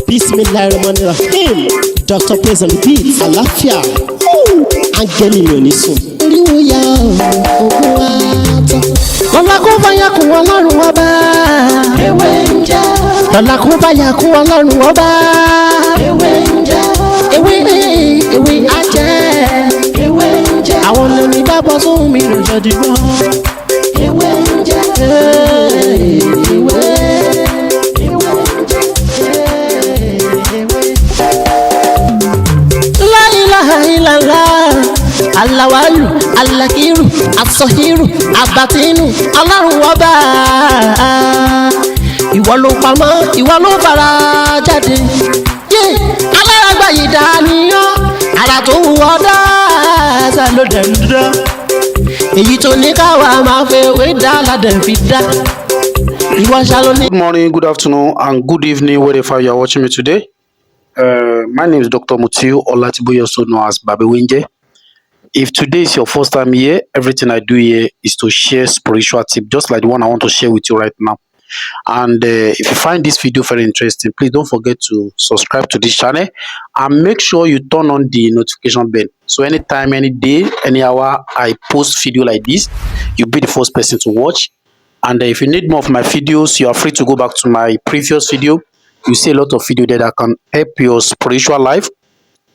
Bismillahirrahmanirrahim. Dr. Praise on the beat. Àlàáfíà. Áńgẹ́lì mi ò ní sùn. Oríwo ya ògùn wa tán. Lọ́la kó bá yà kún Ọlọ́run ọba. Ewé ń jẹ́. Lọ́la kó bá yà kún Ọlọ́run ọba. Ewé ń jẹ́. Ewé ajẹ́. Ewé ń jẹ́. Àwọn olórí bá bọ́ sóhun mi lòjọ́ dìbò. Ewé ń jẹ́. Ewé. Alawalu, alakiru, asọhiru, abatinu, Ọlọ́run ọba. Ìwọ ló pamọ́, ìwọ ló fara jáde. Alárágbá yìí dániyàn, ara tó wù ọ́ dáadáa ló dẹ̀ ń dá. Èyí tó ní káwa máa fẹ́ wé dá ládẹ̀ fi dá. Ìwọ ṣàlọ́ ní. Good morning, good afternoon, and good evening, wherever you are watching me today. My name is Dr. Mutiu Olatiboye, also known as Babe Wenje. If today is your first time here, everything I do here is to share spiritual tips, just like the one I want to share with you right now. And if you find this video very interesting, please don't forget to subscribe to this channel and make sure you turn on the notification bell. So anytime, any day, any hour I post video like this, you'll be the first person to watch. And if you need more of my videos, you are free to go back to my previous video. You see a lot of video there that can help your spiritual life.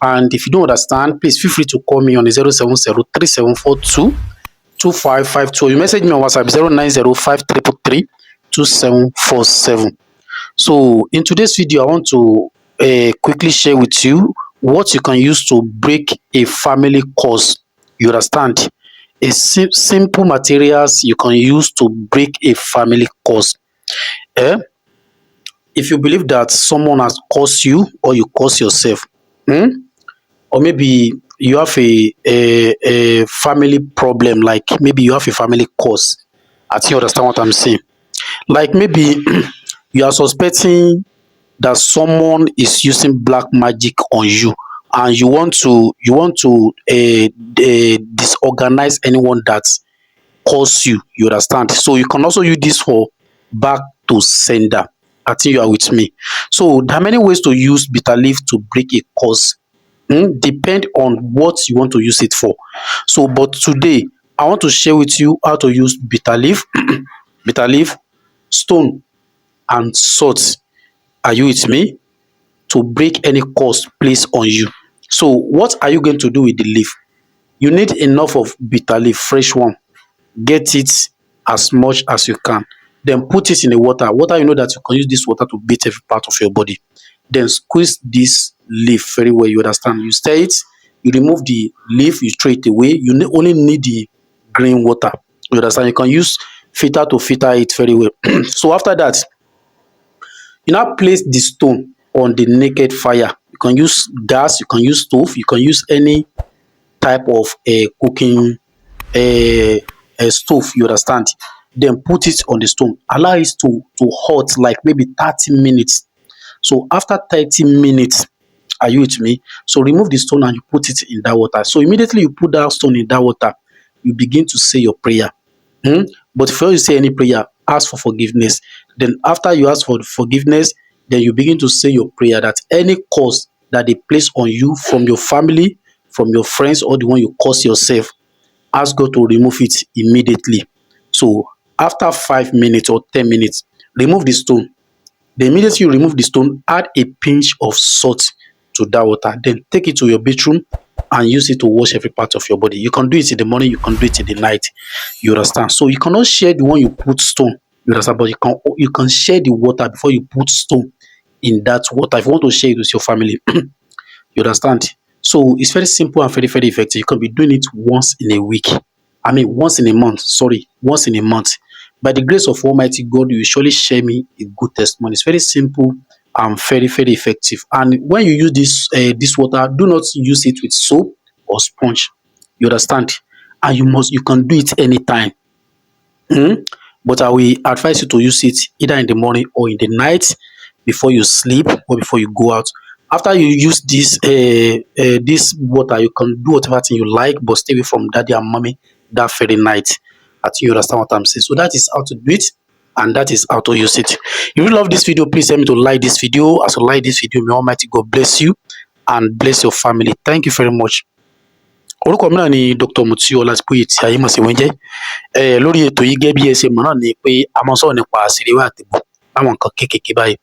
And if you don't understand, please feel free to call me on 070-3742-2552. You message me on WhatsApp 090-5333-2747. So in today's video, I want to quickly share with you what you can use to break a family curse. You understand? Simple materials you can use to break a family curse. If you believe that someone has cursed you or you curse yourself, or maybe you have a family problem, like maybe you have a family curse. I think you understand what I'm saying. Like maybe you are suspecting that someone is using black magic on you, and you want to disorganize anyone that curse you. You understand? So you can also use this for back to sender. I think you are with me. So there are many ways to use bitter leaf to break a curse. Depend on what you want to use it for. So but today I want to share with you how to use bitter leaf, bitter leaf, stone and salt. Are you with me? To break any curse placed on you. So what are you going to do with the leaf? You need enough of bitter leaf, fresh one. Get it as much as you can. Then put it in the water. You know that you can use this water to beat every part of your body. Then squeeze this leaf very well. You understand? You stir it, you remove the leaf, you throw it away. You only need the green water. You understand? You can use filter to filter it very well. So after that, you now place the stone on the naked fire. You can use gas, you can use stove, you can use any type of cooking stove. You understand? Then put it on the stone. Allow it to hot like maybe 30 minutes. So after 30 minutes, are you with me? So remove the stone and you put it in that water. So immediately you put that stone in that water, you begin to say your prayer. But before you say any prayer, ask for forgiveness. Then after you ask for forgiveness, then you begin to say your prayer that any curse that they place on you from your family, from your friends, or the one you curse yourself, ask God to remove it immediately. So after 5 minutes or 10 minutes, remove the stone. Then immediately you remove the stone, add a pinch of salt to that water. Then take it to your bedroom and use it to wash every part of your body. You can do it in the morning, you can do it in the night. You understand? So you cannot share the one you put stone. You understand? But you can share the water before you put stone in that water. If you want to share it with your family, you understand? So it's very simple and very, very effective. You can be doing it once in a week. Once in a month. Sorry, once in a month. By the grace of Almighty God, you will surely share me a good testimony. It's very simple and very, very effective. And when you use this water, do not use it with soap or sponge. You understand? And you can do it anytime. But I will advise you to use it either in the morning or in the night before you sleep or before you go out. After you use this water, you can do whatever thing you like, but stay away from daddy and mommy that very night. I think you understand what I'm saying. So that is how to do it. and that is how to use it. If you love this video, please help me to like this video. As you like this video, may Almighty God bless you and bless your family. Thank you very much. Orúkọ mi náà ni Dr. Mutiu Ọlátìpóyè tí ayé mọ̀ sí Wẹ́ńjẹ́. Lórí ètò yìí gẹ́gẹ́ bí ẹ ṣe mọ̀ náà ni pé a máa ń sọ̀rọ̀ nípa àṣírí ewé àtegbò láwọn nǹkan kéékèèké báyìí.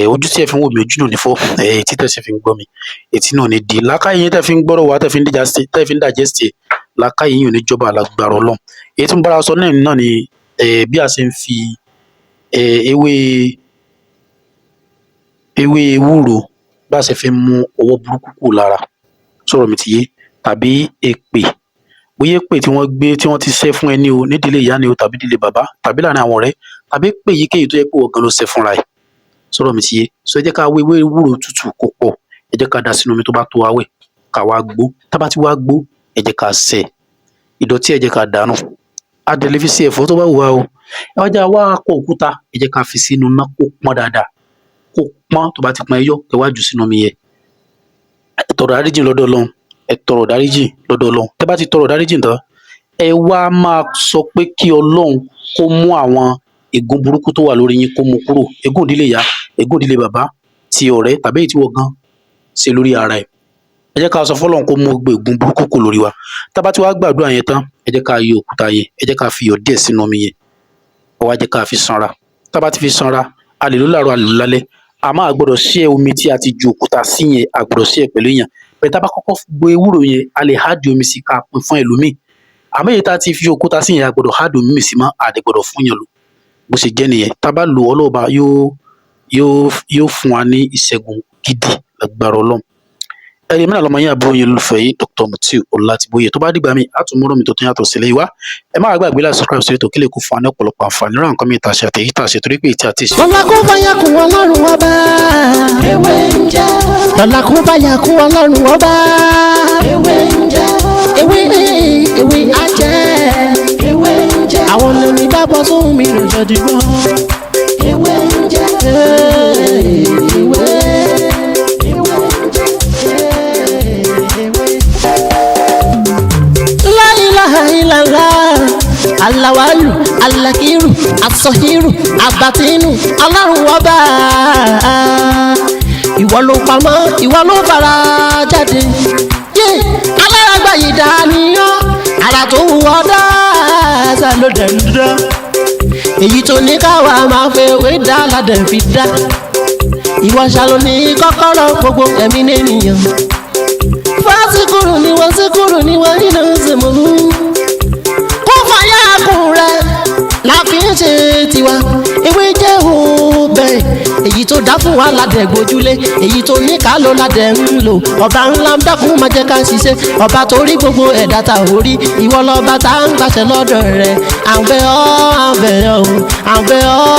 Ojú tí ẹ fi ń wò mí ojú náà ní fọ́, etí tẹ́ sì fi ń gbọ́ mi etí náà ní di. Làákàyè yín tẹ́ fi ń gbọ́rọ̀ wá tẹ́ fi ń digest ẹ̀, làákàyè yín ò ní jọba lágbára Ọlọ́run. Èyí tí mo bára sọ náà ni bí a ṣe ń fi ewé ewúro bá a ṣe fi ń mú ọwọ́ burúkú kúrò lára. Sọ̀rọ̀ mi ti yé? Tàbí èpè, bóyá èpè tí wọ́n ti ṣẹ́ fún ẹni o nídìílé ìyá ni o tàbí ìdílé bàbá tàbí láàrin àwọn ọ̀rẹ́ tàbí èpè yíkéyìí tó yẹ pé ìwọ gan ló ṣẹ́ fúnra ẹ̀. Sọ̀rọ̀ mi ti yé? So ẹ jẹ́ ká wá ewé ewúro tútù kó pọ̀, ẹ jẹ́ ká dà sínú omi tó bá tó wa wẹ̀, ká wá gbó. Tá bá ti wá gbó, ẹ jẹ́ ká sẹ́, ìdọ̀tí ẹ jẹ́ ká dànù. A dẹ̀ lè fi ṣe ẹ̀fọ́ tó bá wù wá o. Ẹ wá jẹ́ wá kó òkúta, ẹ jẹ́ ká fi sínú iná kó pọ́n dáadáa, kó pọ́n. Tó bá ti pọ́n, ẹ yọ́, ẹ wá jù sínú omi yẹn. Ẹ tọrọ dáríjì lọ́dọ̀ Ọlọ́run, ẹ tọrọ dáríjì lọ́dọ̀ Ọlọ́run. Tẹ́ bá ti tọrọ dáríjì tán, ẹ wá máa sọ pé kí Ọlọ́run kó mú àwọn ègún burúkú tó wà lórí yín kó mú kúrò. Ègún ìdílé ìyá, ègún ìdílé bàbá, ti ọ̀rẹ́ tàbí èyí tí wọ́n gan ṣe lórí ara ẹ̀. Ẹ jẹ́ ká sọ fọ́lọ́run kó mú gbogbo ègún burúkú kúrò lórí wa. Tá bá ti wá gbàdúrà yẹn tán, ẹ jẹ́ ká yọ òkúta yẹn, ẹ jẹ́ ká fi iyọ̀ díẹ̀ sínú omi yẹn, ẹ wá jẹ́ ká fi sanra. Tá bá ti fi sanra, a lè lò láàárọ̀, a lè lò lálẹ́. Àmọ́ a gbọ́dọ̀ ṣẹ́ omi tí a ti ju òkúta sí yẹn, a gbọ́dọ̀ ṣẹ́ pẹ̀lú èèyàn. Bẹ́ẹ̀ tá bá kọ́kọ́ gbo ewúro yẹn, a lè háàdì omi sí ká pín fún ẹlòmíì. Àmọ́ èyí tá ti fi òkúta sí yẹn, a gbọ́dọ̀ háàdì omi sí mọ́, a dẹ̀ gbọ́dọ̀ fún yàn lò. Bó ṣe jẹ́ nìyẹn. Tá bá lò Ọlọ́run Ọba yóò fún wa ní ìṣẹ́gun gidi lágbára Ọlọ́run. Ẹni mìíràn lọmọ yín àbúrò yín olùfẹ́ yín Dr. Mutiu Ọlátìpóyè. Tó bá dìgbà míì, á tún mọ́rọ̀ mi tó tún yàtọ̀ sílẹ̀ wá. Ẹ má gbàgbé láti subscribe sí ètò kí lè kún fún wa ní ọ̀pọ̀lọpọ̀ àǹfààní lórí nǹkan mìíràn tàṣẹ àtẹ̀yí tàṣẹ torí pé ètí àti ìṣe. Lọ́la kó bá yà kún Ọlọ́run ọba. Ewé ń jẹ́. Lọ́la kó bá yà kún Ọlọ́run ọba. Ewé ń jẹ́. Ewé á jẹ́. Ewé ń jẹ́. Àwọn olórí bá bọ́ sóhun mi lòjọ́ dìgbọ́. Ewé ń jẹ́. Ewé. Alawalu, alakiru, asọhiru, abatinu, Ọlọ́run ọba. Ìwọ ló pamọ́, ìwọ ló fara jáde. Alárágbá yìí dániyàn, ara tó wù ọ́ dáadáa ló dẹ̀ ń dá. Èyí tó ní káwa máa fẹ́ wé dá ládẹ̀ fi dá. Ìwọ ṣàlò ní kọ́kọ́rọ́ gbogbo ẹ̀mí nìyẹn. Fásikúrú ni wọ́n nínú ìsìnkú. La fi ń ṣe tiwa, ewé jẹ́ òbẹ̀. Èyí tó dá fún wa ládẹ̀ gbójúlé, èyí tó ní ká ló ládẹ̀ ń lò. Ọba ńlá ń dákun máa jẹ́ ká ṣiṣẹ́, ọba tó rí gbogbo ẹ̀dá ta ò rí. Ìwọ lọ́ba tá ń gbàṣẹ lọ́dọ̀ rẹ̀, à ń bẹ̀ ọ́, à ń bẹ̀ ọ́, à ń bẹ̀ ọ́.